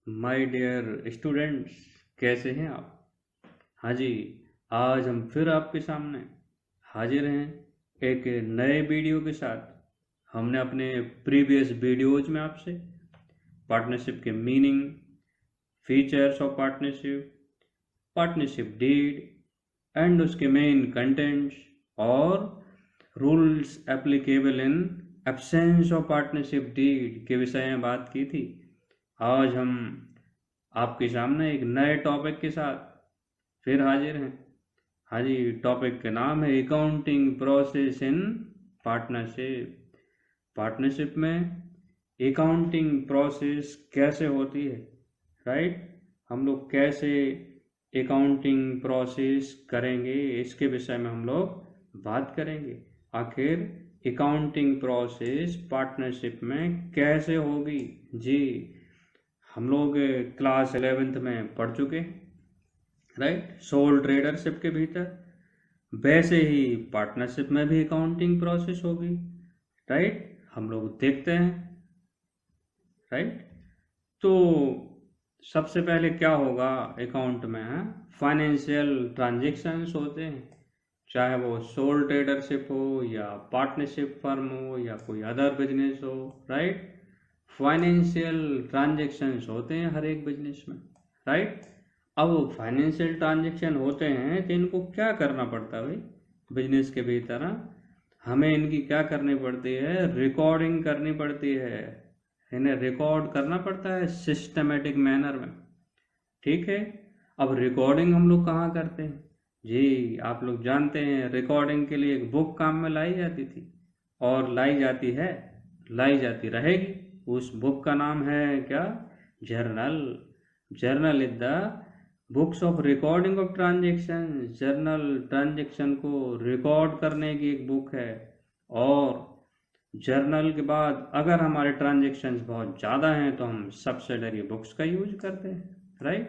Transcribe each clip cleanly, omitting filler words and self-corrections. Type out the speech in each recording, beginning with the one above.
My dear students, कैसे हैं आप? हाँ जी, आज हम फिर आपके सामने हाजिर हैं एक नए वीडियो के साथ। हमने अपने प्रीवियस वीडियोज में आपसे पार्टनरशिप के meaning, features of partnership, partnership deed and उसके मेन कंटेंट्स और rules applicable in absence of partnership deed के विषय में बात की थी। आज हम आपके सामने एक नए टॉपिक के साथ फिर हाजिर हैं। हाँ जी, टॉपिक का नाम है accounting process in partnership. Partnership में अकाउंटिंग प्रोसेस कैसे होती है, राइट? हम लोग कैसे अकाउंटिंग प्रोसेस करेंगे, इसके विषय में हम लोग बात करेंगे। आखिर अकाउंटिंग प्रोसेस पार्टनरशिप में कैसे होगी? जी, हम लोग क्लास 11th में पढ़ चुके हैं, राइट? सोल ट्रेडरशिप के भीतर वैसे ही पार्टनरशिप में भी अकाउंटिंग प्रोसेस होगी, राइट? हम लोग देखते हैं, राइट? तो सबसे पहले क्या होगा अकाउंट में? फाइनेंशियल ट्रांजेक्शन्स होते हैं, चाहे वो सोल ट्रेडरशिप हो या पार्टनरशिप फर्म हो या कोई अदर बिजनेस हो, राइट? फाइनेंशियल ट्रांजेक्शन्स होते हैं हर एक बिजनेस में, राइट? अब फाइनेंशियल ट्रांजेक्शन होते हैं तो इनको क्या करना पड़ता है भाई? बिजनेस के भीतर हमें इनकी क्या करनी पड़ती है? रिकॉर्डिंग करनी पड़ती है। इन्हें रिकॉर्ड करना पड़ता है सिस्टमेटिक मैनर में, ठीक है? अब रिकॉर्डिंग हम लोग कहाँ करते हैं? जी, आप लोग जानते हैं रिकॉर्डिंग के लिए एक बुक काम में लाई जाती थी और लाई जाती है, लाई जाती रहेगी। उस बुक का नाम है क्या? Journal. Journal is the books of recording of transaction. Journal transaction को रिकॉर्ड करने की एक बुक है। और जर्नल के बाद अगर हमारे ट्रांजेक्शन्स बहुत ज़्यादा हैं तो हम सब्सिडरी बुक्स का यूज करते हैं, राइट?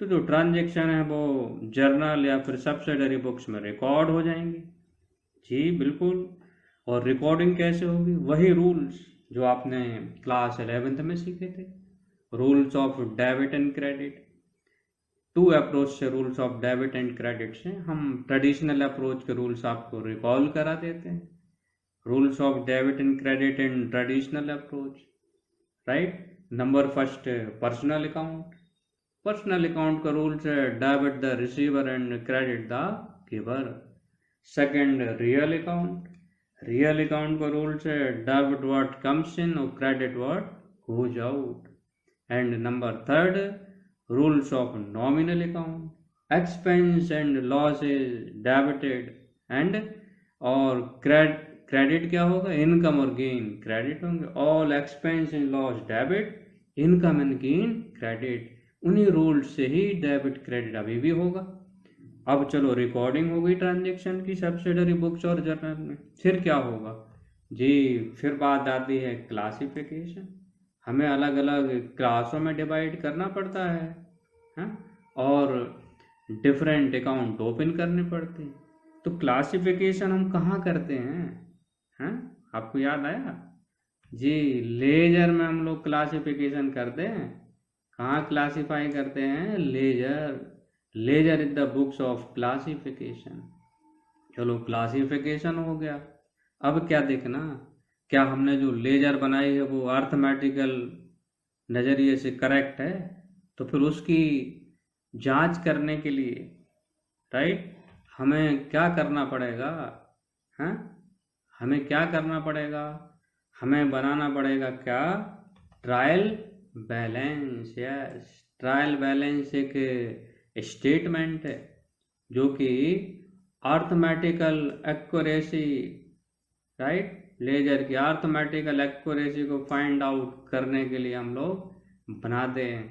तो जो ट्रांजेक्शन है वो जर्नल या फिर सब्सिडरी बुक्स में रिकॉर्ड हो जाएंगे। जी बिल्कुल। और रिकॉर्डिंग कैसे होगी? वही रूल्स जो आपने क्लास 11th में सीखे थे, rules of debit and credit. Two approach से rules of debit and credit से हम ट्रेडिशनल अप्रोच के रूल्स आपको रिकॉल करा देते हैं। Rules of debit and credit in traditional approach, right? Number first, personal account. Personal account का rules है debit the receiver and credit the giver. Second, real account. Real account का rules है debit what comes in और credit what goes out. And number third, rules of nominal account. Expense and losses debited and और credit क्या होगा? Income और gain credit होंगे। All expense and loss debit, income and gain credit. उन्हीं rules से ही debit credit अभी भी होगा। अब चलो, रिकॉर्डिंग हो गई ट्रांजेक्शन की सब्सिडरी बुक्स और जर्नल में। फिर क्या होगा? जी, फिर बात आती है क्लासिफिकेशन। हमें अलग अलग क्लासों में डिवाइड करना पड़ता है, हाँ? और डिफरेंट अकाउंट ओपन करने पड़ते हैं। तो क्लासिफिकेशन हम कहाँ करते हैं, हाँ? आपको याद आया? जी, लेजर में हम लोग क्लासिफिकेशन करते हैं। कहाँ क्लासीफाई करते हैं? Ledger. Ledger is the books of classification. चलो, क्लासिफिकेशन हो गया। अब क्या देखना? क्या हमने जो लेजर बनाई है वो अर्थमेटिकल नज़रिए से करेक्ट है? तो फिर उसकी जांच करने के लिए, राइट, हमें क्या करना पड़ेगा? हैं? हमें क्या करना पड़ेगा? हमें बनाना पड़ेगा क्या? Trial balance. Yes, trial balance एक स्टेटमेंट है जो कि अर्थमेटिकल एक्यूरेसी, राइट, लेजर की अर्थमेटिकल एक्यूरेसी को फाइंड आउट करने के लिए हम लोग बनाते हैं।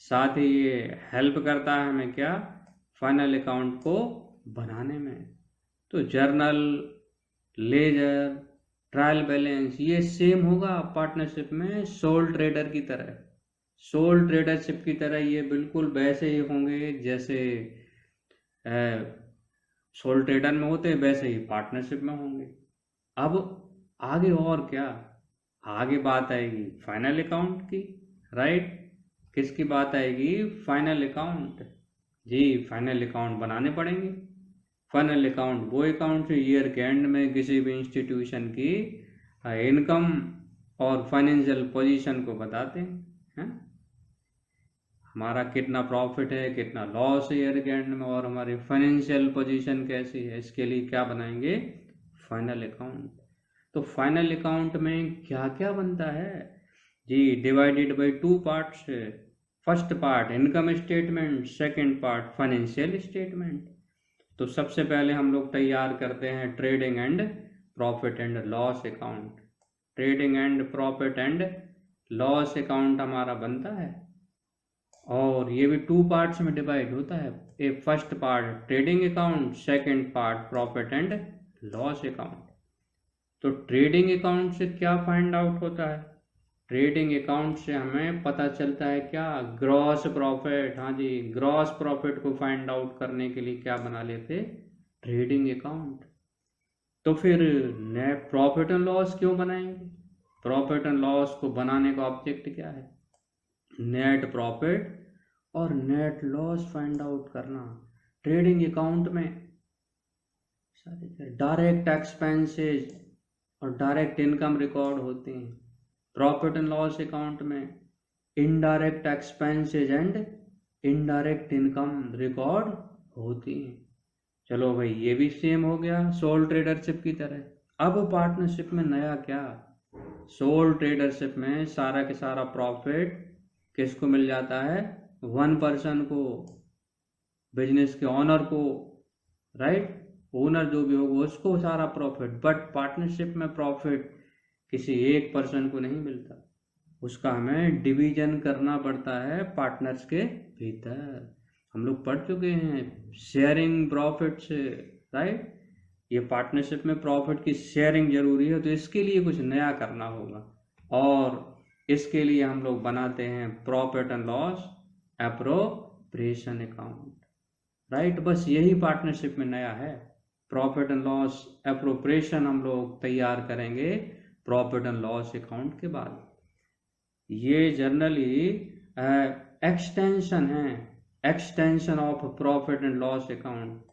साथ ही ये हेल्प करता है हमें क्या? फाइनल अकाउंट को बनाने में। तो जर्नल, लेजर, ट्रायल बैलेंस ये सेम होगा पार्टनरशिप में सोल ट्रेडर की तरह। सोल ट्रेडरशिप की तरह ये बिल्कुल वैसे ही होंगे जैसे सोल ट्रेडर में होते हैं, वैसे ही पार्टनरशिप में होंगे। अब आगे और क्या? आगे बात आएगी फाइनल अकाउंट की, राइट? किसकी बात आएगी? Final account. जी, फाइनल अकाउंट बनाने पड़ेंगे। फाइनल अकाउंट वो अकाउंट ईयर के एंड में किसी भी इंस्टीट्यूशन की इनकम और फाइनेंशियल पोजीशन को बताते हैं। हमारा कितना प्रॉफिट है, कितना लॉस है ईयर के एंड में, और हमारी फाइनेंशियल पोजीशन कैसी है, इसके लिए क्या बनाएंगे? Final account. तो फाइनल अकाउंट में क्या क्या बनता है जी? Divided by 2 parts. First part income statement, second part financial statement. तो सबसे पहले हम लोग तैयार करते हैं trading and profit and loss account. Trading and profit and loss account हमारा बनता है, और ये भी 2 पार्ट्स में डिवाइड होता है। एक first part trading account, second part profit and loss account. तो ट्रेडिंग अकाउंट से क्या फाइंड आउट होता है? ट्रेडिंग अकाउंट से हमें पता चलता है क्या? Gross profit. हाँ जी, ग्रॉस प्रॉफिट को फाइंड आउट करने के लिए क्या बना लेते? Trading account. तो फिर नेट प्रॉफिट एंड लॉस क्यों बनाएंगे? प्रॉफिट एंड लॉस को बनाने का ऑब्जेक्ट क्या है? नेट प्रॉफिट और नेट लॉस फाइंड आउट करना। ट्रेडिंग अकाउंट में डायरेक्ट एक्सपेंसेस और डायरेक्ट इनकम रिकॉर्ड होते हैं। प्रॉफिट एंड लॉस अकाउंट में indirect expenses and indirect income record होती हैं। चलो भाई, ये भी सेम हो गया सोल ट्रेडरशिप की तरह। अब पार्टनरशिप में नया क्या? सोल ट्रेडरशिप में सारा के सारा प्रॉफिट किसको मिल जाता है? 1 पर्सन को, बिजनेस के ऑनर को, राइट? ओनर जो भी होगा उसको सारा प्रॉफिट। बट पार्टनरशिप में प्रॉफिट किसी एक पर्सन को नहीं मिलता, उसका हमें डिवीजन करना पड़ता है पार्टनर्स के भीतर। हम लोग पढ़ चुके हैं शेयरिंग प्रॉफिट से, राइट? ये पार्टनरशिप में प्रॉफिट की शेयरिंग जरूरी है, तो इसके लिए कुछ नया करना होगा, और इसके लिए हम लोग बनाते हैं profit and loss appropriation account, right? बस यही पार्टनरशिप में नया है। प्रॉफिट एंड लॉस एप्रोप्रिएशन हम लोग तैयार करेंगे प्रॉफिट एंड लॉस अकाउंट के बाद। ये जनरली एक्सटेंशन है, extension of profit and loss account.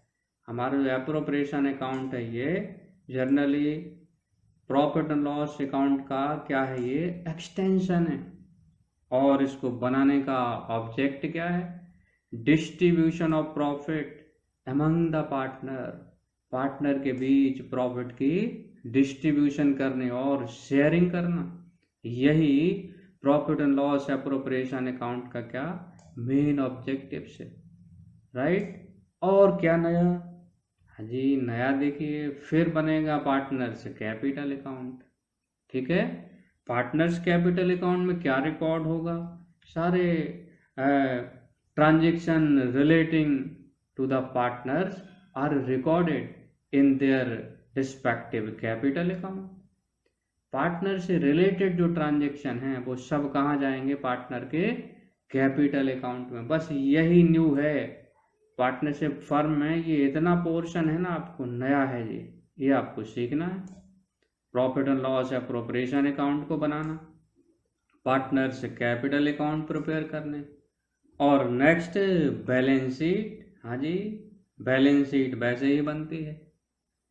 हमारा जो एप्रोप्रिएशन अकाउंट है ये generally profit and loss account का क्या है? ये एक्सटेंशन है। और इसको बनाने का ऑब्जेक्ट क्या है? Distribution of profit among the partner. Partner के बीच प्रॉफिट की डिस्ट्रीब्यूशन करने और शेयरिंग करना, यही profit and loss appropriation account का क्या मेन ऑब्जेक्टिव है, राइट? और क्या नया? हाँ जी, नया देखिए, फिर बनेगा पार्टनर्स कैपिटल अकाउंट। ठीक है, पार्टनर्स कैपिटल अकाउंट में क्या रिकॉर्ड होगा? सारे transaction relating to the partners are recorded in their respective capital account. Partner से रिलेटेड जो ट्रांजेक्शन है वो सब कहाँ जाएंगे? पार्टनर के कैपिटल अकाउंट में। बस यही न्यू है पार्टनरशिप फर्म में, ये इतना पोर्शन है ना, आपको नया है ये आपको सीखना है। Profit and loss appropriation account को बनाना, पार्टनर से कैपिटल अकाउंट प्रिपेयर करने, और नेक्स्ट बैलेंस शीट। हाँ जी, बैलेंस शीट वैसे ही बनती है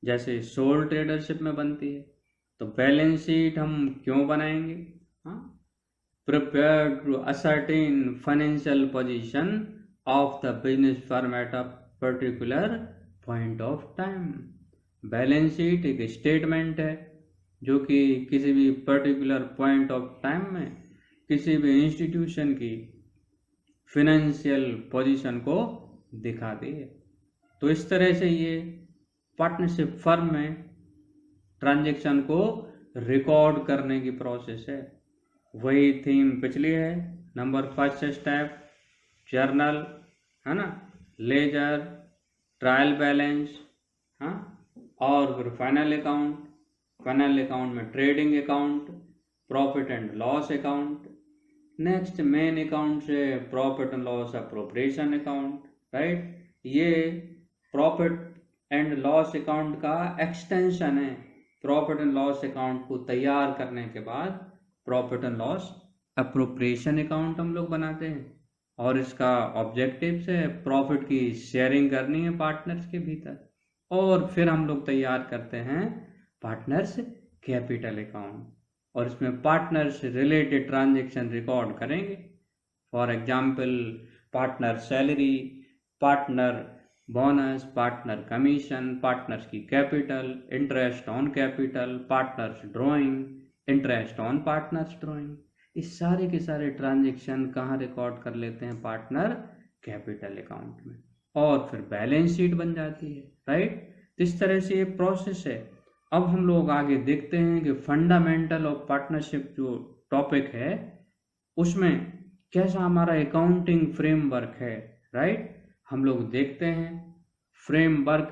जैसे सोल ट्रेडरशिप में बनती है। तो बैलेंस शीट हम क्यों बनाएंगे? हाँ, prepare to ascertain financial position of the business firm at a particular point of time. Balance sheet एक स्टेटमेंट है जो कि किसी भी पर्टिकुलर पॉइंट ऑफ टाइम में किसी भी इंस्टीट्यूशन की फिनेंशियल पोजीशन को दिखाती है। तो इस तरह से ये पार्टनरशिप फर्म में ट्रांजैक्शन को रिकॉर्ड करने की प्रोसेस है। वही थीम पिछली है। नंबर फर्स्ट स्टेप जर्नल, है ना, लेजर, ट्रायल बैलेंस, हाँ, और फिर फाइनल अकाउंट। फाइनल अकाउंट में trading account, profit and loss account. Next main account से profit and loss appropriation account, right? ये प्रॉफिट एंड लॉस अकाउंट का एक्सटेंशन है। प्रॉफिट एंड लॉस अकाउंट को तैयार करने के बाद profit and loss appropriation account हम लोग बनाते हैं और इसका ऑब्जेक्टिव है प्रॉफिट की शेयरिंग करनी है पार्टनर्स के भीतर। और फिर हम लोग तैयार करते हैं पार्टनर्स कैपिटल अकाउंट और इसमें पार्टनर्स रिलेटेड ट्रांजैक्शन रिकॉर्ड करेंगे। For example partner salary, partner bonus, partner commission, partners की capital, interest on capital, partners drawing, interest on partners drawing. इस सारे के सारे ट्रांजैक्शन कहाँ रिकॉर्ड कर लेते हैं? पार्टनर कैपिटल अकाउंट में, और फिर बैलेंस शीट बन जाती है, राइट। इस तरह से ये प्रोसेस है। अब हम लोग आगे देखते हैं कि फंडामेंटल ऑफ पार्टनरशिप जो टॉपिक है उसमें कैसा हमारा अकाउंटिंग फ्रेमवर्क है, राइट। हम लोग देखते हैं framework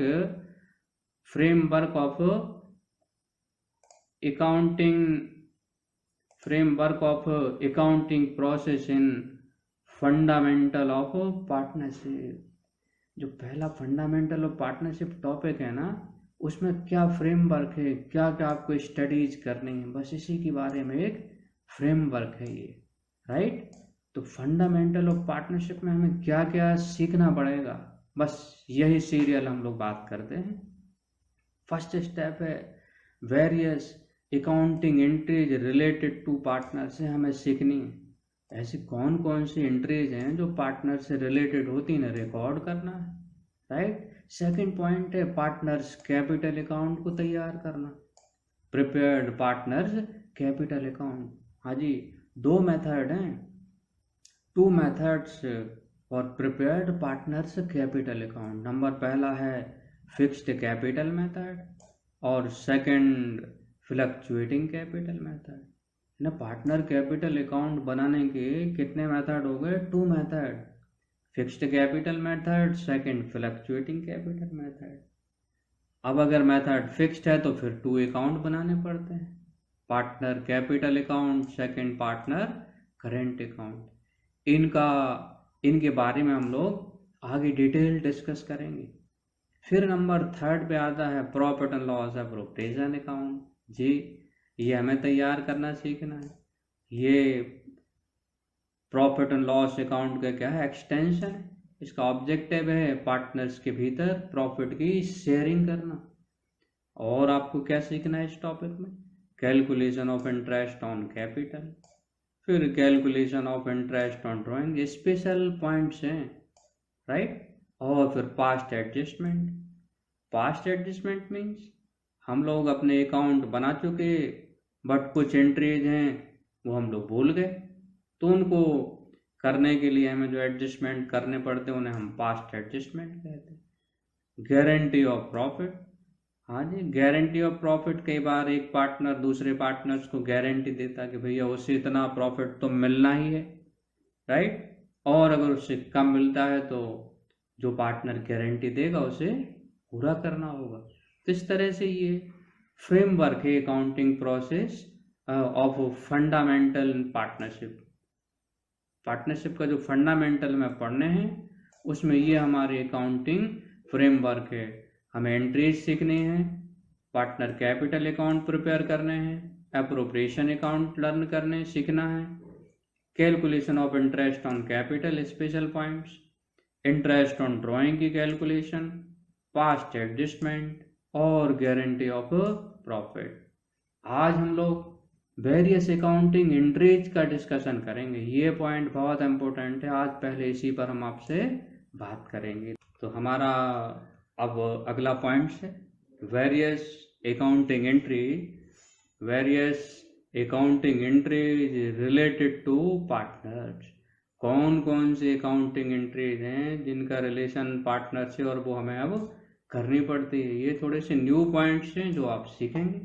of accounting process in fundamental of partnership. जो पहला फंडामेंटल ऑफ पार्टनरशिप टॉपिक है ना, उसमें क्या फ्रेमवर्क है, क्या क्या आपको स्टडीज करनी है, बस इसी के बारे में एक फ्रेमवर्क है ये, राइट। तो फंडामेंटल ऑफ पार्टनरशिप में हमें क्या क्या सीखना पड़ेगा, बस यही सीरियल हम लोग बात करते हैं। फर्स्ट स्टेप है various accounting entries related to partner से हमें सीखनी है। ऐसी कौन कौन सी एंट्रीज हैं जो पार्टनर से रिलेटेड होती हैं, रिकॉर्ड करना है, राइट। सेकंड पॉइंट है पार्टनर्स कैपिटल अकाउंट को तैयार करना, प्रिपेयर्ड पार्टनर्स कैपिटल अकाउंट। हाँ जी, दो मेथड हैं, two methods for prepared partners capital account. Number पहला है फिक्स्ड कैपिटल मेथड और सेकंड फ्लक्चुएटिंग कैपिटल मेथड ना। पार्टनर कैपिटल अकाउंट बनाने के कितने मेथड हो गए? Two method, fixed capital method, second fluctuating capital method. अब अगर मेथड फिक्स्ड है तो फिर टू अकाउंट बनाने पड़ते हैं, partner capital account, second partner current account. इनके बारे में हम लोग आगे डिटेल डिस्कस करेंगे। फिर नंबर थर्ड पे आता है profit and loss appropriation account. जी, ये हमें तैयार करना सीखना है। ये प्रॉफिट एंड लॉस अकाउंट का क्या है? एक्सटेंशन है। इसका ऑब्जेक्टिव है पार्टनर्स के भीतर प्रॉफिट की शेयरिंग करना। और आपको क्या सीखना है इस टॉपिक में? Calculation of interest on capital, फिर calculation of interest on drawing, special points हैं, राइट। और फिर past adjustment. Past adjustment means हम लोग अपने अकाउंट बना चुके बट कुछ एंट्रीज हैं वो हम लोग भूल गए, तो उनको करने के लिए हमें जो एडजस्टमेंट करने पड़ते हैं उन्हें हम पास्ट एडजस्टमेंट कहते हैं। Guarantee of profit. हाँ जी, गारंटी ऑफ प्रॉफिट। कई बार एक पार्टनर दूसरे पार्टनर्स को गारंटी देता कि भैया उससे इतना प्रॉफिट तो मिलना ही है, राइट। और अगर उससे कम मिलता है तो जो पार्टनर गारंटी देगा उसे पूरा करना होगा। तो इस तरह से ये फ्रेमवर्क है accounting process of fundamental partnership. Partnership का जो फंडामेंटल में पढ़ने हैं उसमें ये हमारे अकाउंटिंग फ्रेमवर्क है। हमें एंट्रीज सीखनी है, पार्टनर कैपिटल अकाउंट प्रिपेयर करने हैं, अप्रोप्रिएशन अकाउंट लर्न करने सीखना है, calculation of interest on capital special points, interest on drawing की कैलकुलेशन, पास्ट एडजस्टमेंट और गारंटी ऑफ प्रॉफिट। आज हम लोग वेरियस अकाउंटिंग एंट्रीज का डिस्कशन करेंगे। ये पॉइंट बहुत इंपॉर्टेंट है, आज पहले इसी पर हम आपसे बात करेंगे। तो हमारा अब अगला पॉइंट है various accounting entries related to partners. कौन कौन सी अकाउंटिंग एंट्रीज हैं जिनका रिलेशन पार्टनर से और वो हमें अब करनी पड़ती है। ये थोड़े से न्यू पॉइंट्स हैं जो आप सीखेंगे।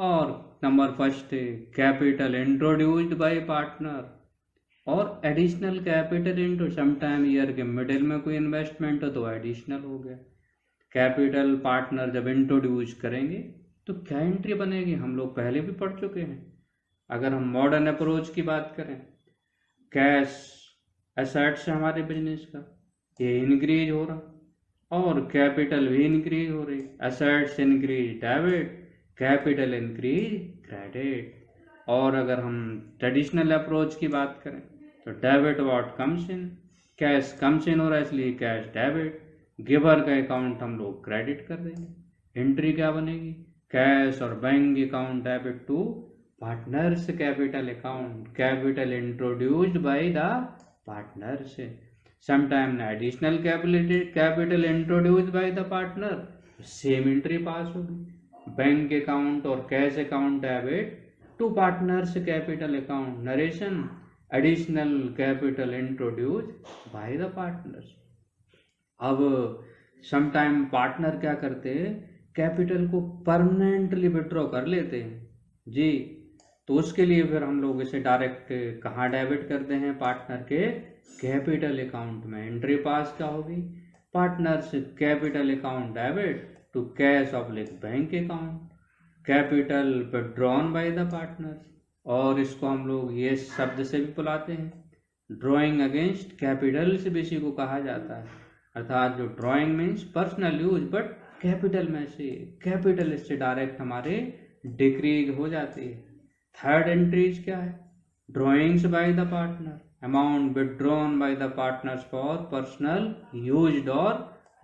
और नंबर फर्स्ट है कैपिटल इंट्रोड्यूस्ड बाय पार्टनर और additional capital into sometime year के मिडिल में कोई इन्वेस्टमेंट हो तो एडिशनल हो गया। कैपिटल पार्टनर जब इंट्रोड्यूस करेंगे तो क्या एंट्री बनेगी, हम लोग पहले भी पढ़ चुके हैं। अगर हम मॉडर्न अप्रोच की बात करें, कैश एसेट्स हमारे बिजनेस का ये इंक्रीज हो रहा और कैपिटल भी इंक्रीज हो रही। Assets increase debit, capital increase credit. और अगर हम ट्रेडिशनल अप्रोच की बात करें तो debit what comes in, cash comes in हो रहा है इसलिए कैश डेबिट, गिवर का अकाउंट हम लोग क्रेडिट कर देंगे। एंट्री क्या बनेगी, कैश और bank account debit to partners capital account, capital introduced by the partners. Sometime additional capital introduced by the partner, same entry pass होगी। बैंक अकाउंट और cash account debit to partners capital account, narration additional capital introduced by the partners. अब sometime partner क्या करते हैं, capital को permanently withdraw कर लेते हैं जी, तो उसके लिए फिर हम लोग इसे डायरेक्ट कहाँ डेबिट करते हैं, पार्टनर के कैपिटल अकाउंट में। एंट्री पास क्या होगी, partners capital account debit to cash oblique bank account, capital withdrawn by the partners. और इसको हम लोग ये शब्द से भी बुलाते हैं, ड्रॉइंग अगेंस्ट कैपिटल से भी इसी को कहा जाता है। अर्थात जो drawing means personal use but capital में से, कैपिटल इससे डायरेक्ट हमारे डिक्रीज हो जाती है। थर्ड एंट्रीज क्या है, drawings by the partner, amount withdrawn by the partners for personal use और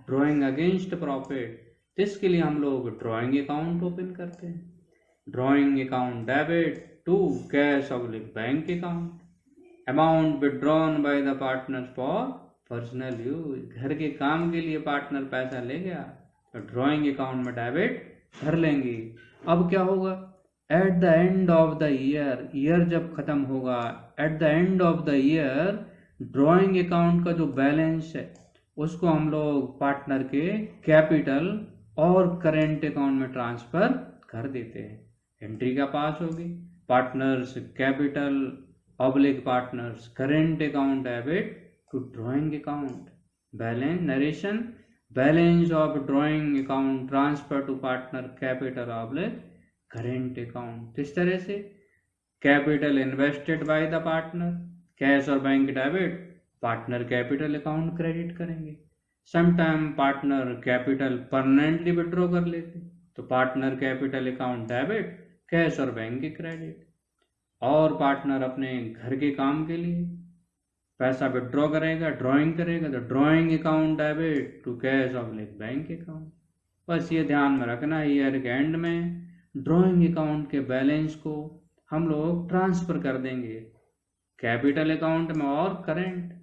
ड्रॉइंग अगेंस्ट प्रॉफिट। इसके लिए हम लोग ड्रॉइंग अकाउंट ओपन करते हैं, drawing account debit to cash oblique bank account, amount withdrawn by the partners for personal use. घर के काम के लिए पार्टनर पैसा ले गया तो ड्रॉइंग अकाउंट में डेबिट कर लेंगे। अब क्या होगा, eight the end of the year, year जब खत्म होगा, eight the end of the year drawing account का जो बैलेंस है उसको हम लोग पार्टनर के कैपिटल और करेंट अकाउंट में ट्रांसफर कर देते हैं। एंट्री क्या पास होगी, partners capital oblique partners current account debit to drawing account, balance narration balance of drawing account transfer to partner capital oblique current account. इस तरह से capital invested by the partner, cash और bank debit, partner capital account credit करेंगे। Sometime partner capital permanently withdraw कर लेते तो partner capital account debit, cash और bank के क्रेडिट। और पार्टनर अपने घर के काम के लिए पैसा विड्रॉ करेगा, ड्राइंग करेगा तो drawing account debit to cash oblique bank account. बस ये ध्यान में रखना, ईयर के एंड में ड्राइंग अकाउंट के बैलेंस को हम लोग ट्रांसफर कर देंगे कैपिटल अकाउंट में और करेंट।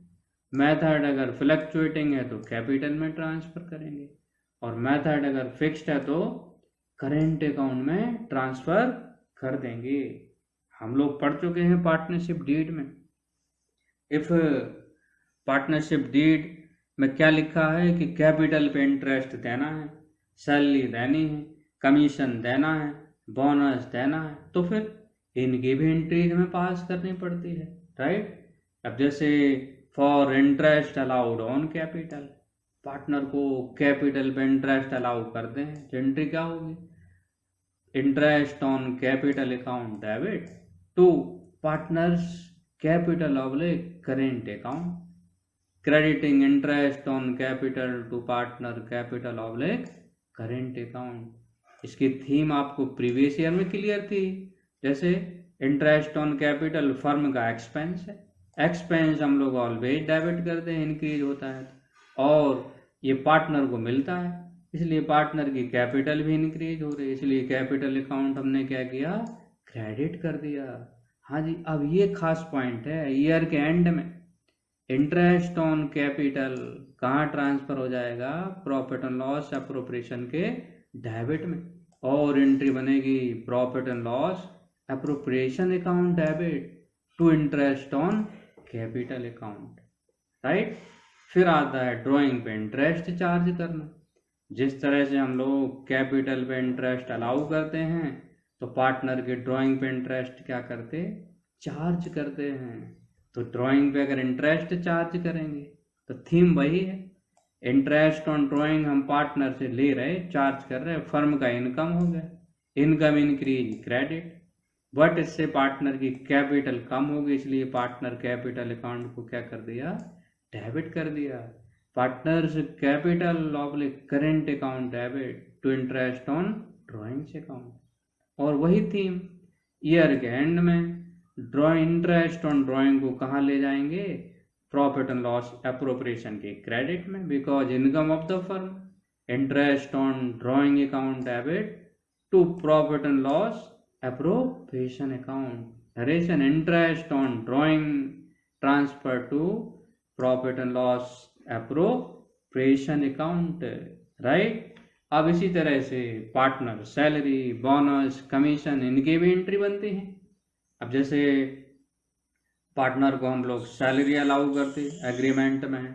मेथड अगर फ्लक्चुएटिंग है तो कैपिटल में ट्रांसफर करेंगे और मेथड अगर फिक्स्ड है तो करेंट अकाउंट में ट्रांसफर कर देंगे। हम लोग पढ़ चुके हैं पार्टनरशिप डीड में। इफ पार्टनरशिप डीड में क्या लिखा है कि कैपिटल पे इंटरेस्ट देना है, सैलरी देनी है, कमीशन देना है, बोनस देना है, तो फिर इनकी भी एंट्री हमें पास करनी पड़ती है, राइट। अब जैसे for interest allowed on capital, partner को कैपिटल पे इंटरेस्ट अलाउ करते हैं तो एंट्री क्या होगी, interest on capital account debit to partners capital oblique current account, crediting interest on capital to partner capital oblique current account. इसकी theme आपको previous year में क्लियर थी। जैसे इंटरेस्ट ऑन कैपिटल फर्म का एक्सपेंस है, expense हम लोग always debit करते हैं, इंक्रीज होता है और ये पार्टनर को मिलता है, इसलिए पार्टनर की कैपिटल भी इंक्रीज हो रही है, इसलिए कैपिटल अकाउंट हमने क्या किया, क्रेडिट कर दिया। हाँ जी, अब ये खास पॉइंट है, ईयर के एंड में इंटरेस्ट ऑन कैपिटल कहाँ ट्रांसफर हो जाएगा, प्रॉफिट एंड लॉस अप्रोप्रिएशन के डेबिट में, और एंट्री बनेगी profit and loss appropriation account debit to interest on capital account, right. फिर आता है ड्राइंग पे इंटरेस्ट चार्ज करना। जिस तरह से हम लोग कैपिटल पे इंटरेस्ट अलाउ करते हैं तो पार्टनर के ड्राइंग पे इंटरेस्ट क्या करते, चार्ज करते हैं। तो ड्राइंग पे अगर इंटरेस्ट चार्ज करेंगे तो थीम वही है, इंटरेस्ट ऑन ड्राइंग हम पार्टनर से ले रहे, चार्ज कर रहे, फर्म का इनकम हो गया, इनकम इंक्रीज क्रेडिट, बट इससे पार्टनर की कैपिटल कम होगी, इसलिए पार्टनर कैपिटल अकाउंट को क्या कर दिया, डेबिट कर दिया। Partners capital oblique current account debit to interest on drawings account. और वही थीम ईयर के एंड में ड्रॉइंग इंटरेस्ट ऑन ड्रॉइंग को कहाँ ले जाएंगे, प्रॉफिट एंड लॉस एप्रोप्रिएशन के क्रेडिट में, because income of the firm interest on drawing account debit to profit and loss appropriation account, narration interest on drawing transfer to profit and loss appropriation account, right. अब इसी तरह से partner salary, bonus, commission, इनकी भी entry बनती है। अब जैसे पार्टनर को हम लोग सैलरी अलाउ करते एग्रीमेंट में,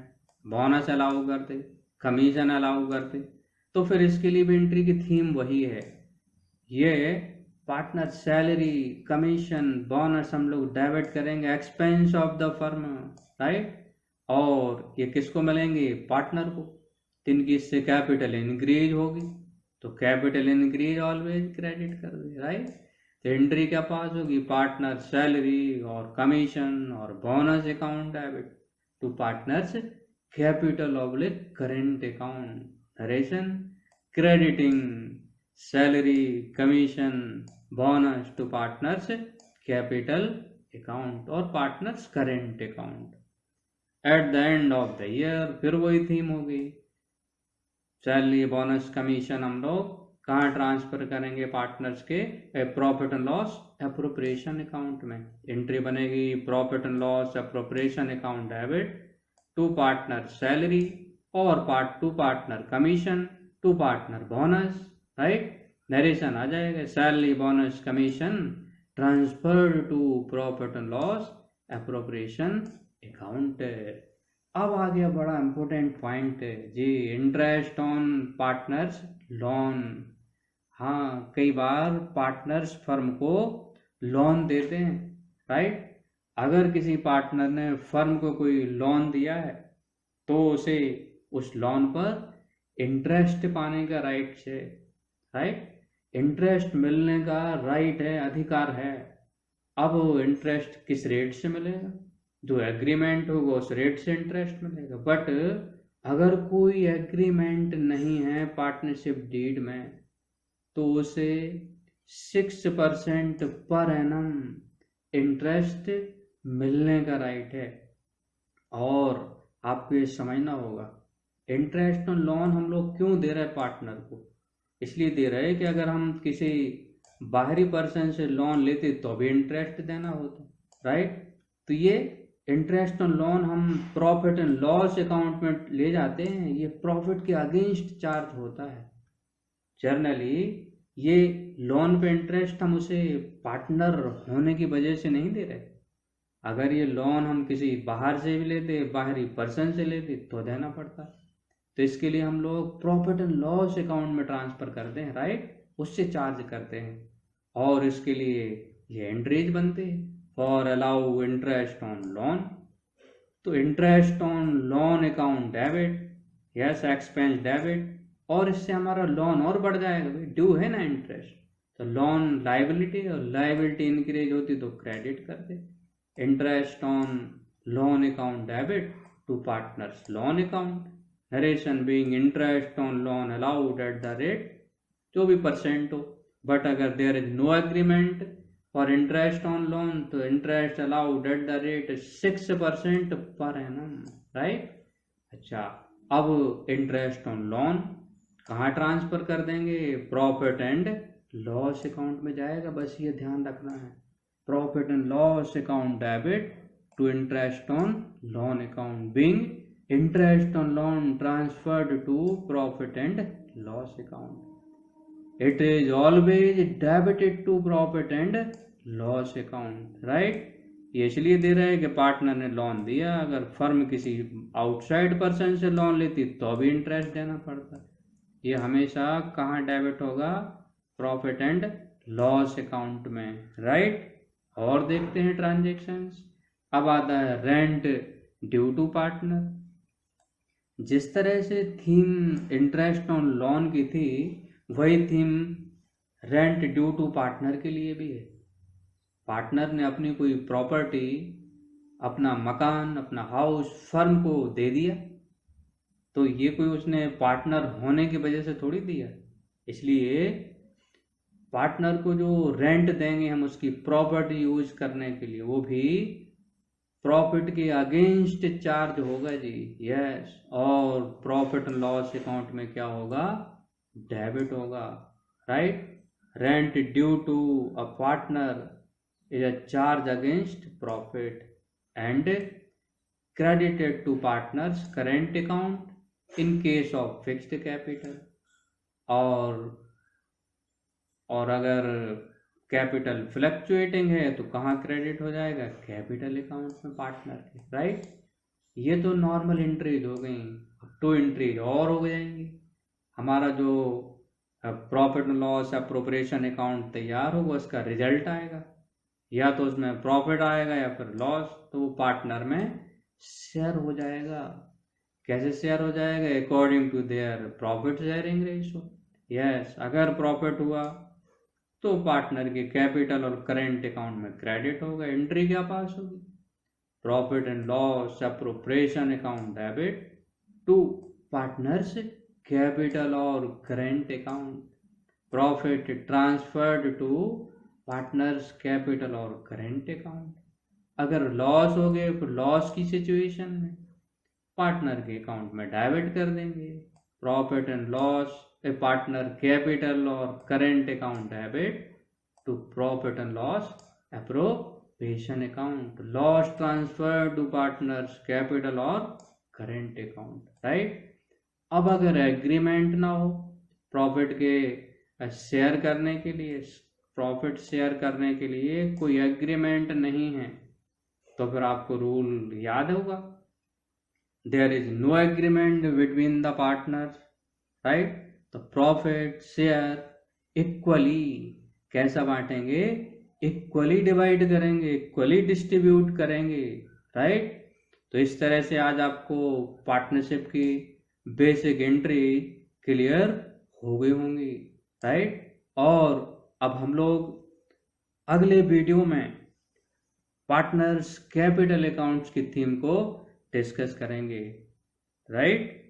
बोनस अलाउ करते, कमीशन अलाउ करते, तो फिर इसके लिए भी एंट्री की थीम वही है। ये पार्टनर सैलरी, कमीशन, बोनस हम लोग डेबिट करेंगे expense of the firm, right. और ये किसको मिलेंगे, पार्टनर को। इनकी इससे कैपिटल इंक्रीज होगी, तो कैपिटल इंक्रीज ऑलवेज क्रेडिट कर दे, राइट। तो एंट्री क्या पास होगी, पार्टनर सैलरी और कमीशन और bonus account debit to partners capital oblique current account, narration crediting salary, commission, bonus to partners capital account और partners current account. At the end of the year फिर वही theme होगी, salary, bonus, commission हम लोग कहाँ transfer करेंगे, partners के profit and loss appropriation account में। एंट्री बनेगी profit and loss appropriation account debit to partner salary और to partner commission to partner bonus, right. Narration आ जाएगा, salary, bonus, commission transferred to profit and loss appropriation account. अब आ गया बड़ा important point जी, इंटरेस्ट ऑन पार्टनर्स लोन। हाँ, कई बार पार्टनर्स फर्म को लोन देते हैं, राइट। अगर किसी पार्टनर ने फर्म को कोई लोन दिया है तो उसे उस लोन पर इंटरेस्ट पाने का राइट है, राइट। इंटरेस्ट मिलने का राइट है, अधिकार है। अब इंटरेस्ट किस रेट से मिलेगा, जो एग्रीमेंट होगा उस रेट से इंटरेस्ट मिलेगा। बट अगर कोई एग्रीमेंट नहीं है पार्टनरशिप डीड में तो उसे 6% पर एनम इंटरेस्ट मिलने का राइट है। और आपको ये समझना होगा, इंटरेस्ट ऑन लोन हम लोग क्यों दे रहे हैं पार्टनर को, इसलिए दे रहे हैं कि अगर हम किसी बाहरी पर्सन से लोन लेते तो भी इंटरेस्ट देना होता, राइट। तो ये इंटरेस्ट ऑन लोन हम प्रॉफिट एंड लॉस अकाउंट में ले जाते हैं, ये प्रॉफिट के अगेंस्ट चार्ज होता है। जनरली ये लोन पे इंटरेस्ट हम उसे पार्टनर होने की वजह से नहीं दे रहे। अगर ये लोन हम किसी बाहर से भी लेते, बाहरी पर्सन से लेते तो देना पड़ता। तो इसके लिए हम लोग प्रॉफिट एंड लॉस अकाउंट में ट्रांसफर करते हैं, राइट, उससे चार्ज करते हैं। और इसके लिए ये एंट्रीज बनते हैं for allow interest on loan. तो interest on loan account debit, yes, expense debit, और इससे हमारा लोन और बढ़ जाएगा, भाई ड्यू है ना इंटरेस्ट, तो लोन लाइबिलिटी, और लाइबिलिटी इंक्रीज होती तो क्रेडिट करते। Interest on loan account debit to partners loan account, narration being interest on loan allowed at the rate, जो भी परसेंट हो। बट अगर there is no agreement for interest on loan तो interest allowed at the rate 6% per annum, right. अच्छा, अब interest on loan कहाँ transfer कर देंगे, प्रॉफिट एंड लॉस अकाउंट में जाएगा, बस ये ध्यान रखना है। Profit and loss account debit to interest on loan account being interest on loan transferred to profit and loss account. It is always debited to profit and loss account, right? ये इसलिए दे रहे हैं कि पार्टनर ने loan दिया, अगर firm किसी outside person से लोन लेती तो भी इंटरेस्ट देना पड़ता। ये हमेशा कहाँ डेबिट होगा, प्रॉफिट एंड लॉस अकाउंट में, राइट। और देखते हैं ट्रांजेक्शन्स। अब आता है रेंट ड्यू टू पार्टनर। जिस तरह से थीम इंटरेस्ट ऑन लोन की थी, वही theme rent due to partner के लिए भी है। पार्टनर ने अपनी कोई प्रॉपर्टी, अपना मकान, अपना हाउस फर्म को दे दिया, तो ये कोई उसने पार्टनर होने की वजह से थोड़ी दिया। इसलिए पार्टनर को जो रेंट देंगे हम उसकी प्रॉपर्टी यूज करने के लिए, वो भी प्रॉफिट के अगेंस्ट चार्ज होगा जी। यस, और प्रॉफिट एंड लॉस अकाउंट में क्या होगा? डेबिट होगा, right. Rent due to a partner is a charge against profit and credited to partners current account in case of fixed capital। और अगर कैपिटल फ्लक्चुएटिंग है तो कहाँ क्रेडिट हो जाएगा? कैपिटल अकाउंट में पार्टनर के, राइट। ये तो नॉर्मल एंट्रीज हो गई। अब 2 एंट्रीज और हो जाएंगी। हमारा जो profit and loss appropriation account तैयार होगा, उसका रिजल्ट आएगा, या तो उसमें प्रॉफिट आएगा या फिर लॉस, तो वो पार्टनर में शेयर हो जाएगा। कैसे शेयर हो जाएगा? According to their profit sharing ratio. Yes, अगर प्रॉफिट हुआ तो पार्टनर के कैपिटल और करेंट अकाउंट में क्रेडिट होगा। एंट्री क्या पास होगी? Profit and loss appropriation account debit to partners capital और current account. Profit transferred to partners capital और करेंट अकाउंट। अगर लॉस हो गए तो लॉस की सिचुएशन में पार्टनर के अकाउंट में डेबिट कर देंगे। Profit and loss a partner capital और current account debit to profit and loss appropriation account. Loss transfer to partners capital और करेंट अकाउंट, राइट। अब अगर एग्रीमेंट ना हो प्रॉफिट के शेयर करने के लिए, प्रॉफिट शेयर करने के लिए कोई एग्रीमेंट नहीं है, तो फिर आपको रूल याद होगा, there is no agreement between the partners, right. तो प्रॉफिट शेयर इक्वली कैसा बांटेंगे? इक्वली डिवाइड करेंगे, इक्वली डिस्ट्रीब्यूट करेंगे, राइट। तो इस तरह से आज आपको पार्टनरशिप की बेसिक एंट्री क्लियर हो गई होंगी, राइट। और अब हम लोग अगले वीडियो में पार्टनर्स कैपिटल अकाउंट्स की थीम को डिस्कस करेंगे, राइट।